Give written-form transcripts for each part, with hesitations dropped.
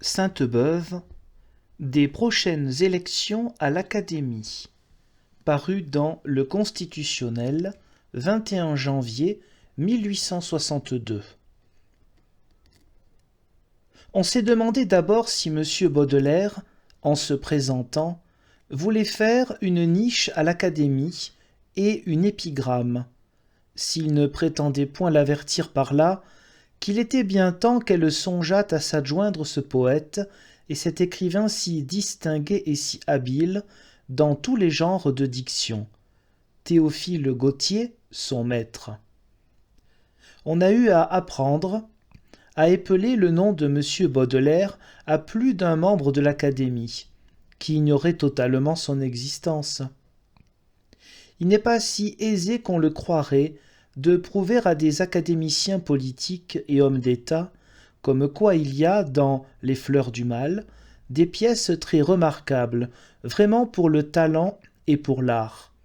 Sainte-Beuve, des prochaines élections à l'Académie, paru dans Le Constitutionnel, 21 janvier 1862. On s'est demandé d'abord si M. Baudelaire, en se présentant, voulait faire une niche à l'Académie et une épigramme, s'il ne prétendait point l'avertir par là qu'il était bien temps qu'elle songeât à s'adjoindre ce poète et cet écrivain si distingué et si habile dans tous les genres de diction, Théophile Gautier, son maître. On a eu à apprendre, à épeler le nom de M. Baudelaire à plus d'un membre de l'Académie, qui ignorait totalement son existence. Il n'est pas si aisé qu'on le croirait de prouver à des académiciens politiques et hommes d'État comme quoi il y a dans Les Fleurs du Mal des pièces très remarquables, vraiment pour le talent et pour l'art,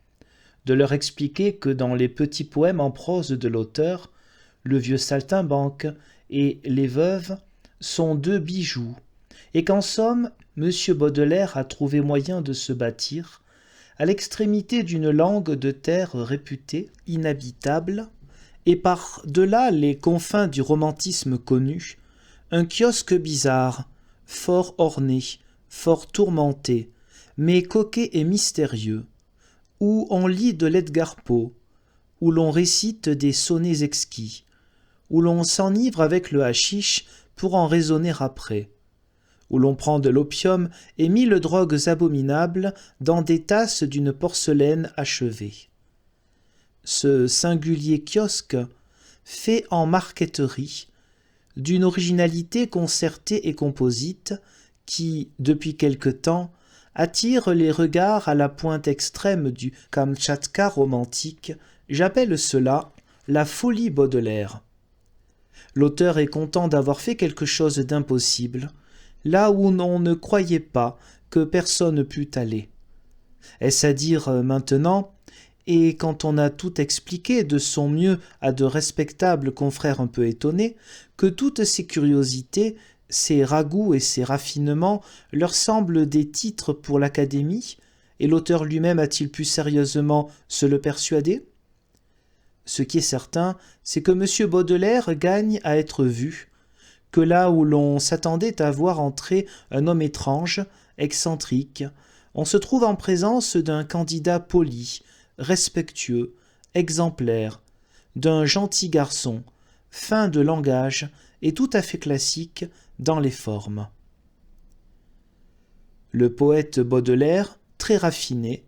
de leur expliquer que dans les petits poèmes en prose de l'auteur, Le Vieux Saltimbanque et Les Veuves sont deux bijoux, et qu'en somme, M. Baudelaire a trouvé moyen de se bâtir, à l'extrémité d'une langue de terre réputée inhabitable, et par-delà les confins du romantisme connu, un kiosque bizarre, fort orné, fort tourmenté, mais coquet et mystérieux, où on lit de l'Edgar Poe, où l'on récite des sonnets exquis, où l'on s'enivre avec le haschisch pour en raisonner après, où l'on prend de l'opium et 1000 drogues abominables dans des tasses d'une porcelaine achevée. Ce singulier kiosque, fait en marqueterie, d'une originalité concertée et composite, qui, depuis quelque temps, attire les regards à la pointe extrême du Kamtchatka romantique, j'appelle cela la folie Baudelaire. L'auteur est content d'avoir fait quelque chose d'impossible, là où on ne croyait pas que personne pût aller. Est-ce à dire maintenant, et quand on a tout expliqué de son mieux à de respectables confrères un peu étonnés, que toutes ces curiosités, ces ragoûts et ces raffinements leur semblent des titres pour l'Académie, et l'auteur lui-même a-t-il pu sérieusement se le persuader ? Ce qui est certain, c'est que M. Baudelaire gagne à être vu, que là où l'on s'attendait à voir entrer un homme étrange, excentrique, on se trouve en présence d'un candidat poli, respectueux, exemplaire, d'un gentil garçon, fin de langage et tout à fait classique dans les formes. Le poète Baudelaire, très raffiné,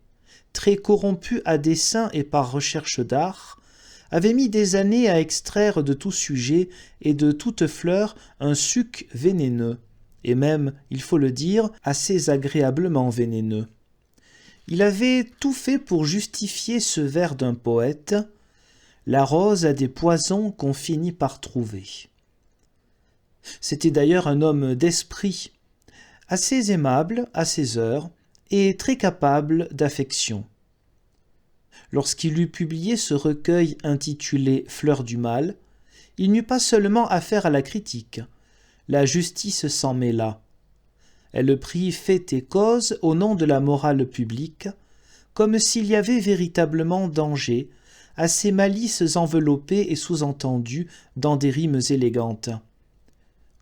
très corrompu à dessein et par recherche d'art, avait mis des années à extraire de tout sujet et de toute fleur un suc vénéneux, et même, il faut le dire, assez agréablement vénéneux. Il avait tout fait pour justifier ce vers d'un poète « La rose a des poisons qu'on finit par trouver ». C'était d'ailleurs un homme d'esprit, assez aimable à ses heures et très capable d'affection. Lorsqu'il eut publié ce recueil intitulé « Fleurs du Mal », il n'eut pas seulement affaire à la critique. La justice s'en mêla. Elle prit fait et cause au nom de la morale publique, comme s'il y avait véritablement danger à ces malices enveloppées et sous-entendues dans des rimes élégantes.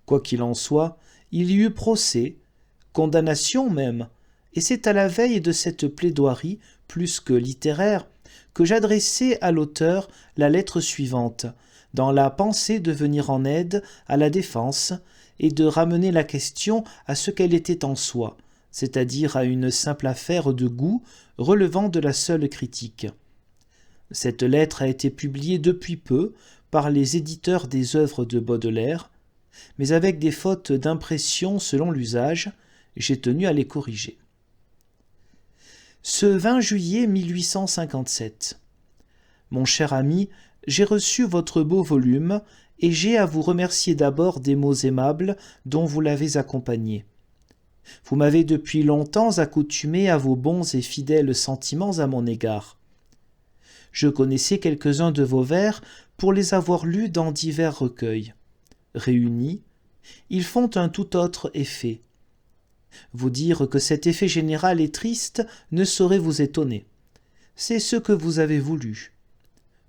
Quoi qu'il en soit, il y eut procès, condamnation même, et c'est à la veille de cette plaidoirie, plus que littéraire, que j'adressai à l'auteur la lettre suivante, dans la pensée de venir en aide à la défense et de ramener la question à ce qu'elle était en soi, c'est-à-dire à une simple affaire de goût relevant de la seule critique. Cette lettre a été publiée depuis peu par les éditeurs des œuvres de Baudelaire, mais avec des fautes d'impression selon l'usage, j'ai tenu à les corriger. Ce 20 juillet 1857. Mon cher ami, j'ai reçu votre beau volume et j'ai à vous remercier d'abord des mots aimables dont vous l'avez accompagné. Vous m'avez depuis longtemps accoutumé à vos bons et fidèles sentiments à mon égard. Je connaissais quelques-uns de vos vers pour les avoir lus dans divers recueils. Réunis, Ils font un tout autre effet. Vous dire que cet effet général est triste ne saurait vous étonner. C'est ce que vous avez voulu.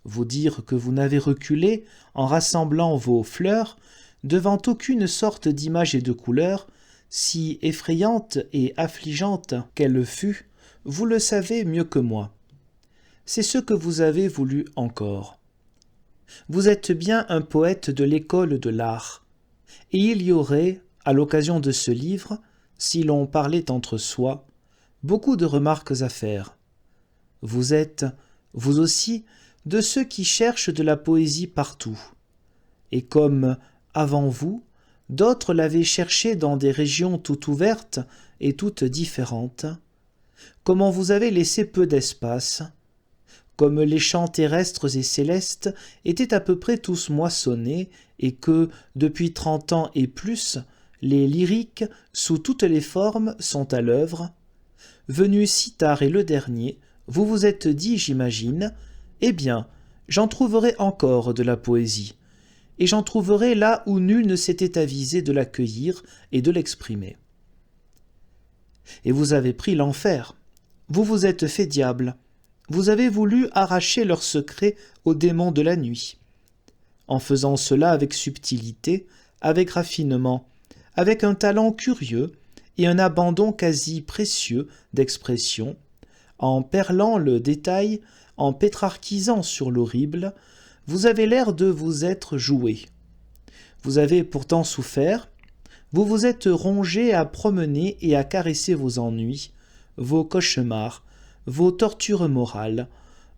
Vous dire que vous n'avez reculé, en rassemblant vos fleurs, devant aucune sorte d'image et de couleur, si effrayante et affligeante qu'elle fût, vous le savez mieux que moi. C'est ce que vous avez voulu encore. Vous êtes bien un poète de l'école de l'art, et il y aurait, à l'occasion de ce livre, si l'on parlait entre soi, beaucoup de remarques à faire. Vous êtes, vous aussi, de ceux qui cherchent de la poésie partout. Et comme, avant vous, d'autres l'avaient cherchée dans des régions toutes ouvertes et toutes différentes, comme on vous avait laissé peu d'espace, comme les champs terrestres et célestes étaient à peu près tous moissonnés et que, depuis 30 ans et plus, les lyriques, sous toutes les formes, sont à l'œuvre, venu si tard et le dernier, vous vous êtes dit, j'imagine, eh bien, j'en trouverai encore de la poésie, et j'en trouverai là où nul ne s'était avisé de l'accueillir et de l'exprimer. Et vous avez pris l'enfer, vous vous êtes fait diable, vous avez voulu arracher leurs secrets aux démons de la nuit. En faisant cela avec subtilité, avec raffinement, avec un talent curieux et un abandon quasi précieux d'expression, en perlant le détail, en pétrarchisant sur l'horrible, vous avez l'air de vous être joué. Vous avez pourtant souffert, vous vous êtes rongé à promener et à caresser vos ennuis, vos cauchemars, vos tortures morales.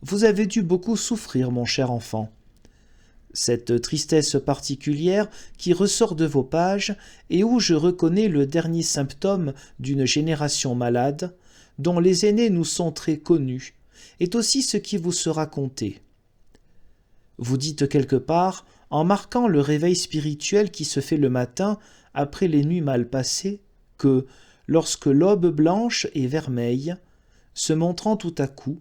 Vous avez dû beaucoup souffrir, mon cher enfant. Cette tristesse particulière qui ressort de vos pages et où je reconnais le dernier symptôme d'une génération malade, dont les aînés nous sont très connus, est aussi ce qui vous sera conté. Vous dites quelque part, en marquant le réveil spirituel qui se fait le matin après les nuits mal passées, que, lorsque l'aube blanche et vermeille, se montrant tout à coup,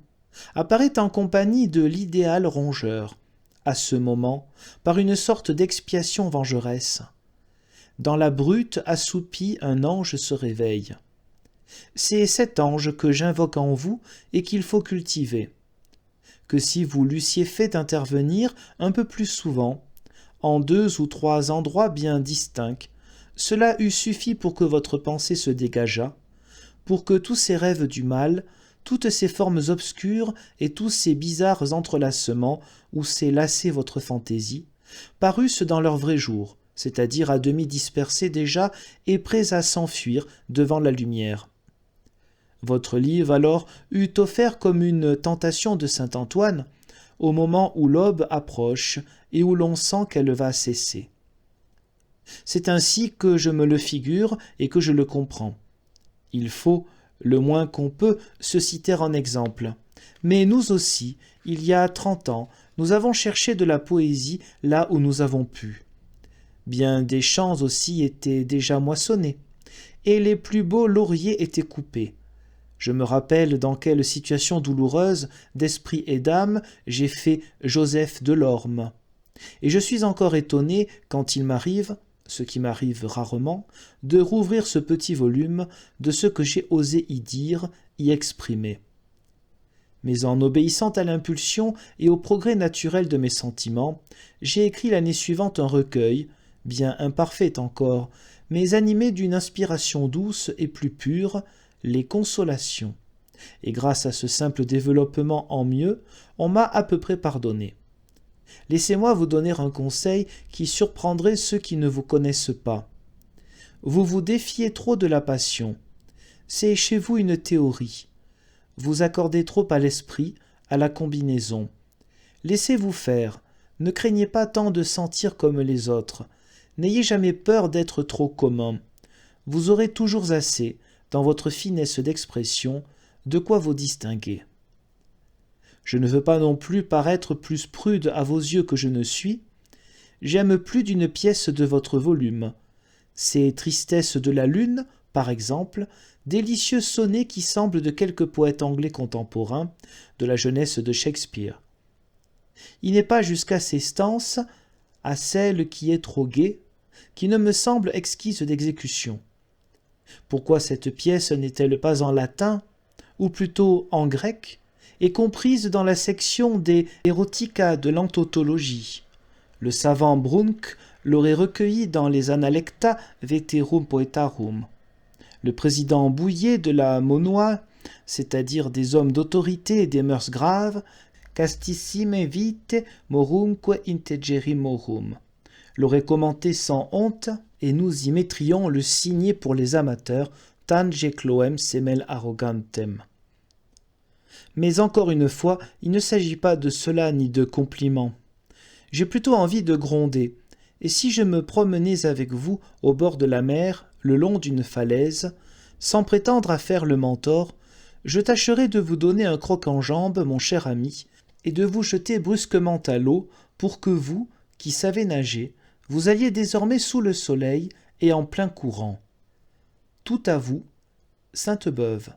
apparaît en compagnie de l'idéal rongeur, à ce moment, par une sorte d'expiation vengeresse. Dans la brute assoupie, un ange se réveille. C'est cet ange que j'invoque en vous et qu'il faut cultiver. Que si vous l'eussiez fait intervenir un peu plus souvent, en 2 ou 3 endroits bien distincts, cela eût suffi pour que votre pensée se dégageât, pour que tous ces rêves du mal, toutes ces formes obscures et tous ces bizarres entrelacements où s'est lassée votre fantaisie, parussent dans leur vrai jour, c'est-à-dire à demi dispersés déjà et prêts à s'enfuir devant la lumière. Votre livre alors eût offert comme une tentation de saint Antoine, au moment où l'aube approche et où l'on sent qu'elle va cesser. C'est ainsi que je me le figure et que je le comprends. Il faut, le moins qu'on peut, se citer en exemple. Mais nous aussi, il y a 30 ans, nous avons cherché de la poésie là où nous avons pu. Bien des champs aussi étaient déjà moissonnés, et les plus beaux lauriers étaient coupés. Je me rappelle dans quelle situation douloureuse d'esprit et d'âme j'ai fait Joseph Delorme. Et je suis encore étonné quand il m'arrive, ce qui m'arrive rarement, de rouvrir ce petit volume de ce que j'ai osé y dire, y exprimer. Mais en obéissant à l'impulsion et au progrès naturel de mes sentiments, j'ai écrit l'année suivante un recueil, bien imparfait encore, mais animé d'une inspiration douce et plus pure, les consolations. Et grâce à ce simple développement en mieux, on m'a à peu près pardonné. Laissez-moi vous donner un conseil qui surprendrait ceux qui ne vous connaissent pas. Vous vous défiez trop de la passion. C'est chez vous une théorie. Vous accordez trop à l'esprit, à la combinaison. Laissez-vous faire. Ne craignez pas tant de sentir comme les autres. N'ayez jamais peur d'être trop commun. Vous aurez toujours assez, dans votre finesse d'expression, de quoi vous distinguer. Je ne veux pas non plus paraître plus prude à vos yeux que je ne suis. J'aime plus d'une pièce de votre volume. Ces tristesses de la lune, par exemple, délicieux sonnets qui semblent de quelques poètes anglais contemporains, de la jeunesse de Shakespeare. Il n'est pas jusqu'à ces stances, à celle qui est trop gaie, qui ne me semble exquise d'exécution. Pourquoi cette pièce n'est-elle pas en latin, ou plutôt en grec, et comprise dans la section des Erotica de l'anthotologie? Le savant Brunck l'aurait recueillie dans les Analecta Veterum Poetarum. Le président Bouillet de la Monnoye, c'est-à-dire des hommes d'autorité et des mœurs graves, castissime vite morumque integeri morum, l'aurait commenté sans honte, et nous y mettrions le signet pour les amateurs, tange cloem semel arrogantem. Mais encore une fois, il ne s'agit pas de cela ni de compliments. J'ai plutôt envie de gronder, et si je me promenais avec vous au bord de la mer, le long d'une falaise, sans prétendre à faire le mentor, je tâcherais de vous donner un croc-en-jambe, mon cher ami, et de vous jeter brusquement à l'eau pour que vous, qui savez nager, vous alliez désormais sous le soleil et en plein courant. Tout à vous, Sainte-Beuve.